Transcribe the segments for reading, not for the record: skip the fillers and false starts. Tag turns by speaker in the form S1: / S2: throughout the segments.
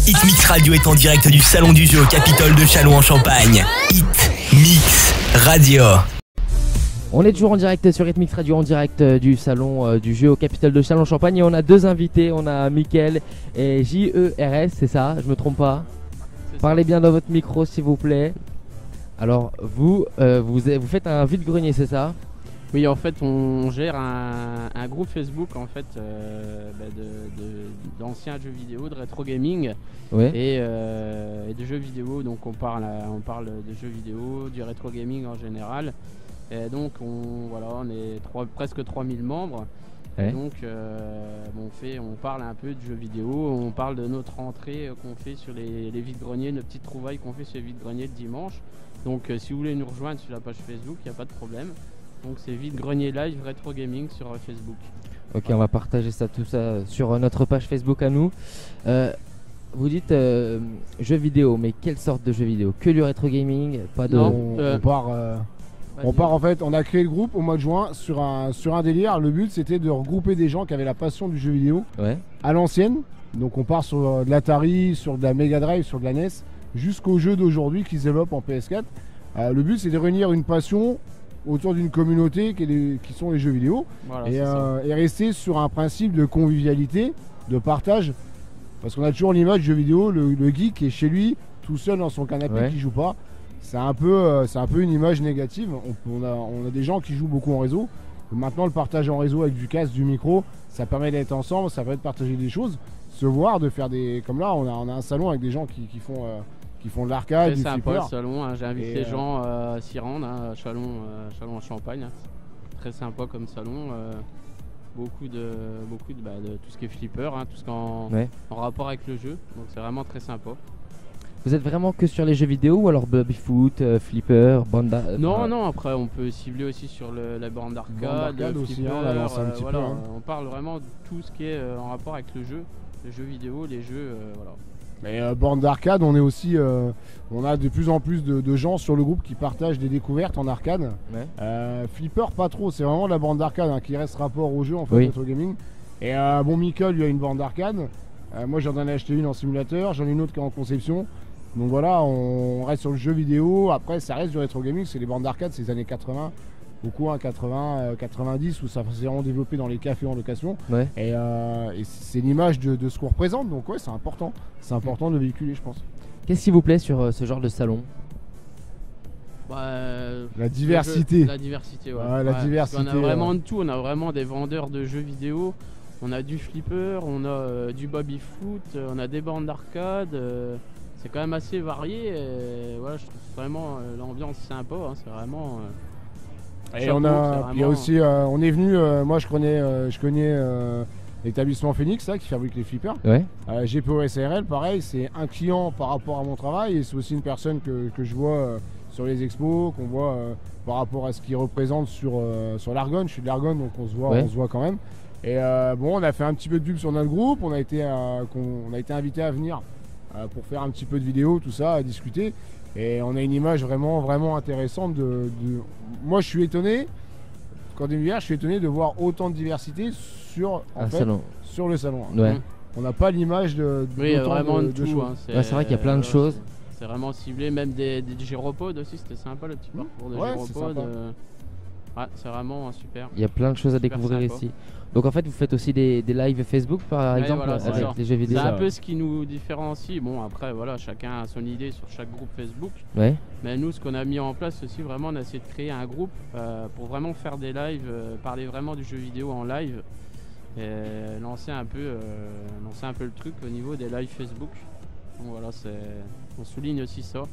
S1: Hitmix Radio est en direct du Salon du Jeu au Capitole de Châlons-en-Champagne. Hitmix Radio.
S2: On est toujours en direct sur Hitmix Radio, en direct du Salon du Jeu au Capitole de Châlons-en-Champagne. Et on a deux invités, on a Mickaël et JERS, c'est ça, je me trompe pas? Parlez bien dans votre micro s'il vous plaît. Alors vous faites un vide-grenier, c'est ça?
S3: Oui, en fait, on gère un groupe Facebook en fait d'anciens jeux vidéo, de rétro gaming et de jeux vidéo. Donc on parle de jeux vidéo, du rétro gaming en général. Et donc on est presque 3000 membres. Et donc on parle un peu de jeux vidéo, on parle de notre entrée qu'on fait sur les vides-greniers, nos petites trouvailles qu'on fait sur les vides-greniers de dimanche. Donc si vous voulez nous rejoindre sur la page Facebook, il n'y a pas de problème. Donc c'est Vide-Grenier Live Retro Gaming sur Facebook.
S2: Ok, on va partager tout ça sur notre page Facebook à nous. Vous dites jeux vidéo, mais quelle sorte de jeux vidéo? Que du rétro gaming? Pas de...
S4: On part en fait, on a créé le groupe au mois de juin sur un délire. Le but c'était de regrouper des gens qui avaient la passion du jeu vidéo à l'ancienne. Donc on part sur de l'Atari, sur de la Mega Drive, sur de la NES, jusqu'aux jeux d'aujourd'hui qui se développent en PS4. Le but c'est de réunir une passion autour d'une communauté qui sont les jeux vidéo, et rester sur un principe de convivialité, de partage, parce qu'on a toujours l'image du jeu vidéo, le geek qui est chez lui tout seul dans son canapé qui joue pas. C'est un peu une image négative. On a des gens qui jouent beaucoup en réseau. Maintenant le partage en réseau avec du casque, du micro, ça permet d'être ensemble, ça permet de partager des choses, se voir, de faire des... Comme là on a un salon avec des gens qui font de l'arcade, du flipper.
S3: C'est sympa le salon, hein. J'ai invité les gens à s'y rendre, à Châlons-en-Champagne. Très sympa comme salon. Beaucoup de tout ce qui est flipper, hein, tout ce qui est en rapport avec le jeu. Donc c'est vraiment très sympa.
S2: Vous êtes vraiment que sur les jeux vidéo ou alors Babyfoot, flipper, bande d'arcade?
S3: Non, après on peut cibler aussi sur la bande d'arcade
S4: aussi, on a lancé un petit peu.
S3: On parle vraiment de tout ce qui est en rapport avec le jeu, les jeux vidéo, les jeux, voilà.
S4: Mais borne d'arcade, on a de plus en plus de gens sur le groupe qui partagent des découvertes en arcade. Flipper pas trop, c'est vraiment de la borne d'arcade qui reste rapport au jeu en fait, rétro gaming. Et Mickaël lui a une borne d'arcade. Moi j'en ai acheté une en simulateur, j'en ai une autre qui est en conception. Donc voilà, on reste sur le jeu vidéo. Après ça reste du rétro gaming, c'est les bornes d'arcade, c'est les années 80. Beaucoup 80, 90 où ça s'est vraiment développé dans les cafés en location. Et c'est l'image de ce qu'on représente, donc c'est important. C'est important de le véhiculer, je pense.
S2: Qu'est-ce qui vous plaît sur ce genre de salon?
S4: La diversité.
S3: La diversité,
S4: la diversité.
S3: On a vraiment de tout, on a vraiment des vendeurs de jeux vidéo, on a du flipper, on a du baby-foot, on a des bandes d'arcade. C'est quand même assez varié. Je trouve vraiment l'ambiance sympa, hein, c'est vraiment...
S4: Et il y a aussi, on est venu, moi je connais l'établissement Phoenix qui fabrique les flippers. GPO SARL, pareil, c'est un client par rapport à mon travail et c'est aussi une personne que je vois sur les expos, qu'on voit par rapport à ce qu'il représente sur l'Argonne. Je suis de l'Argonne donc on se voit quand même. Et on a fait un petit peu de pub sur notre groupe, on a été invité à venir pour faire un petit peu de vidéo, tout ça, à discuter. Et on a une image vraiment, vraiment intéressante Moi je suis étonné, quand je suis étonné de voir autant de diversité sur le salon. On n'a pas l'image de
S3: vraiment de
S4: choses.
S2: C'est vrai qu'il y a plein de choses.
S3: C'est vraiment ciblé, même des gyropodes aussi, c'était sympa le petit parcours de gyropodes. C'est vraiment super.
S2: Il y a plein de choses à découvrir ici. Donc en fait vous faites aussi des lives Facebook par exemple avec des jeux vidéo.
S3: C'est un peu ce qui nous différencie. Bon après chacun a son idée sur chaque groupe Facebook. Mais nous ce qu'on a mis en place aussi vraiment, on a essayé de créer un groupe pour vraiment faire des lives, parler vraiment du jeu vidéo en live et lancer un peu le truc au niveau des lives Facebook. Donc voilà, on souligne aussi ça.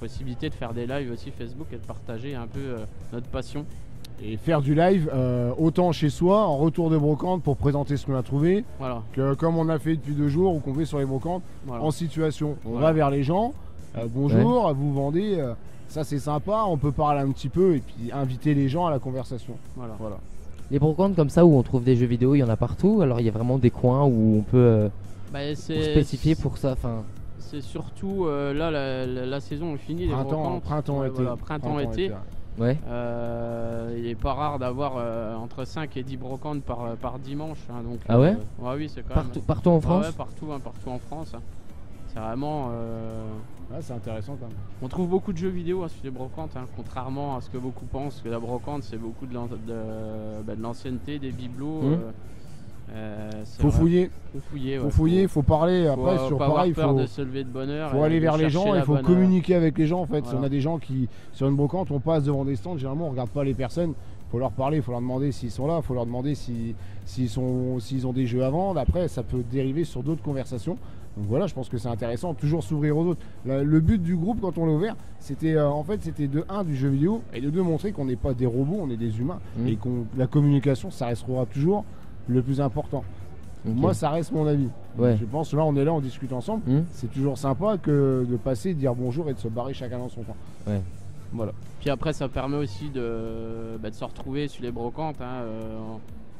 S3: Possibilité de faire des lives aussi Facebook et de partager un peu notre passion.
S4: Et faire du live autant chez soi, en retour de brocante pour présenter ce qu'on a trouvé, que comme on a fait depuis 2 jours ou qu'on fait sur les brocantes, en situation. On va vers les gens, bonjour, vous vendez, ça c'est sympa, on peut parler un petit peu et puis inviter les gens à la conversation. Voilà.
S2: Les brocantes comme ça où on trouve des jeux vidéo, il y en a partout, alors il y a vraiment des coins où on peut spécifier pour ça.
S3: C'est surtout là la saison est finie,
S4: printemps-été.
S2: Ouais.
S3: Il est pas rare d'avoir entre 5 et 10 brocantes par dimanche. Hein, donc,
S2: ah ouais,
S3: oui, c'est quand
S2: même... Partout en France.
S3: Ouais, partout en France. Hein. C'est vraiment...
S4: Ouais, c'est intéressant quand même.
S3: On trouve beaucoup de jeux vidéo sur les brocantes, hein, contrairement à ce que beaucoup pensent, que la brocante c'est beaucoup de l'ancienneté, des bibelots.
S4: Faut fouiller.
S3: Faut fouiller,
S4: faut parler. Après,
S3: faut pas avoir peur de se lever de bonne heure.
S4: Faut aller vers les gens, il faut communiquer avec les gens en fait. Voilà. Si on a des gens qui, sur une brocante, on passe devant des stands, généralement on regarde pas les personnes. Faut leur parler, faut leur demander s'ils sont là, faut leur demander s'ils ont des jeux à vendre. Après, ça peut dériver sur d'autres conversations. Donc voilà, je pense que c'est intéressant, toujours s'ouvrir aux autres. Le but du groupe, quand on l'a ouvert, c'était c'était de 1 du jeu vidéo et de 2 montrer qu'on n'est pas des robots, on est des humains et que la communication, ça restera toujours le plus important. Okay. Moi, ça reste mon avis.
S2: Ouais.
S4: Je pense là, on discute ensemble. C'est toujours sympa que de passer, de dire bonjour et de se barrer chacun dans son coin.
S2: Ouais.
S3: Voilà. Puis après, ça permet aussi de se retrouver sur les brocantes. Hein,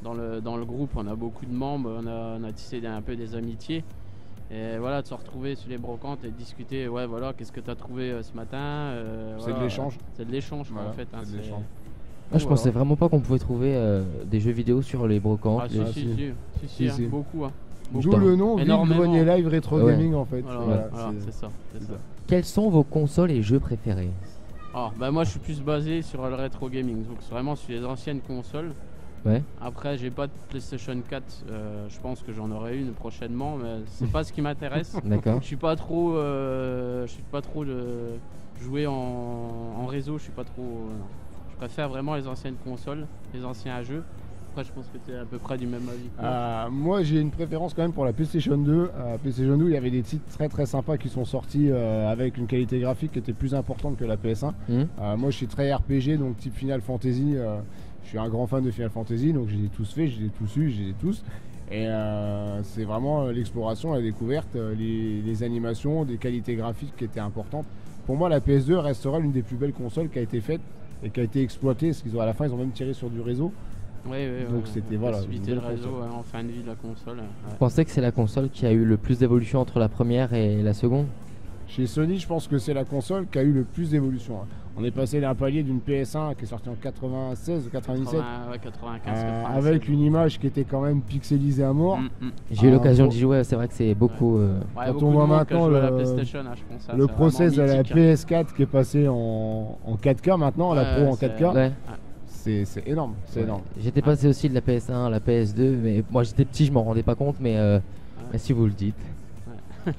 S3: dans le groupe, on a beaucoup de membres, on a tissé un peu des amitiés. Et voilà, de se retrouver sur les brocantes et de discuter, ouais, voilà, qu'est-ce que tu as trouvé ce matin.
S4: C'est
S3: voilà,
S4: de l'échange.
S3: C'est de l'échange, voilà, en fait. Hein,
S4: c'est de l'échange.
S2: Je pensais vraiment pas qu'on pouvait trouver des jeux vidéo sur les brocantes.
S3: Ah, si, hein, beaucoup. Hein.
S4: D'où le nom, Vide-Grenier Live Rétro Gaming en fait.
S3: Voilà, c'est ça.
S2: Quelles sont vos consoles et jeux préférés?
S3: Moi, je suis plus basé sur le rétro gaming, donc vraiment sur les anciennes consoles.
S2: Ouais.
S3: Après, j'ai pas de PlayStation 4, je pense que j'en aurai une prochainement, mais c'est pas ce qui m'intéresse.
S2: D'accord.
S3: Je suis pas trop de jouer en réseau, je suis pas trop. Je préfère vraiment les anciennes consoles, les anciens jeux. Après, je pense que tu es à peu près du même avis.
S4: Moi, j'ai une préférence quand même pour la PlayStation 2. PlayStation 2, il y avait des titres très très sympas qui sont sortis avec une qualité graphique qui était plus importante que la PS1. Moi, je suis très RPG, donc type Final Fantasy. Je suis un grand fan de Final Fantasy, donc je les ai tous faits, je les ai tous eus, je les ai tous. Et c'est vraiment l'exploration, la découverte, les animations, des qualités graphiques qui étaient importantes. Pour moi, la PS2 restera l'une des plus belles consoles qui a été faite et qui a été exploitée, parce qu'à la fin, ils ont même tiré sur du réseau.
S3: Oui,
S4: donc c'était voilà.
S3: Le réseau en fin de vie de la console.
S2: Vous pensez que c'est la console qui a eu le plus d'évolution entre la première et la seconde?
S4: Chez Sony, je pense que c'est la console qui a eu le plus d'évolution. On est passé d'un palier d'une PS1 qui est sortie en 96 ou 97 avec une image qui était quand même pixelisée à mort.
S2: J'ai eu l'occasion d'y jouer, c'est vrai que c'est beaucoup.
S4: Quand on voit maintenant le process de la PS4 qui est passé en 4K maintenant, la Pro en 4K. C'est énorme, c'est énorme.
S2: J'étais passé aussi de la PS1 à la PS2, mais moi j'étais petit, je m'en rendais pas compte, mais si vous le dites.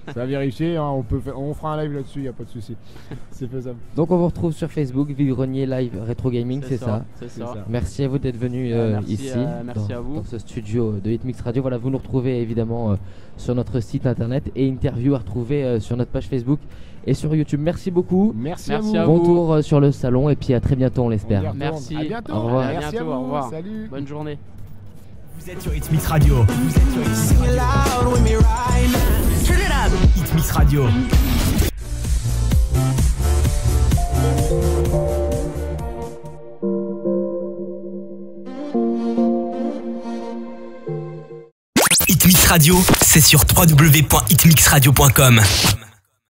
S4: Ça va vérifier, hein, on fera un live là-dessus, il n'y a pas de souci. C'est faisable.
S2: Donc on vous retrouve sur Facebook, Vide-Grenier Live Rétro Gaming, c'est ça. Merci à vous d'être venus ici, dans ce studio de Hitmix Radio. Voilà, vous nous retrouvez évidemment sur notre site internet et interview à retrouver sur notre page Facebook et sur YouTube. Merci beaucoup.
S4: Merci à vous.
S2: Bon tour sur le salon et puis à très bientôt, on l'espère.
S3: Merci.
S4: À bientôt.
S2: Au revoir.
S4: Merci à vous.
S3: Au revoir.
S4: Salut.
S3: Bonne journée.
S1: Vous êtes sur Hitmix Radio. Hitmix Radio. Hitmix Radio, c'est sur www.hitmixradio.com.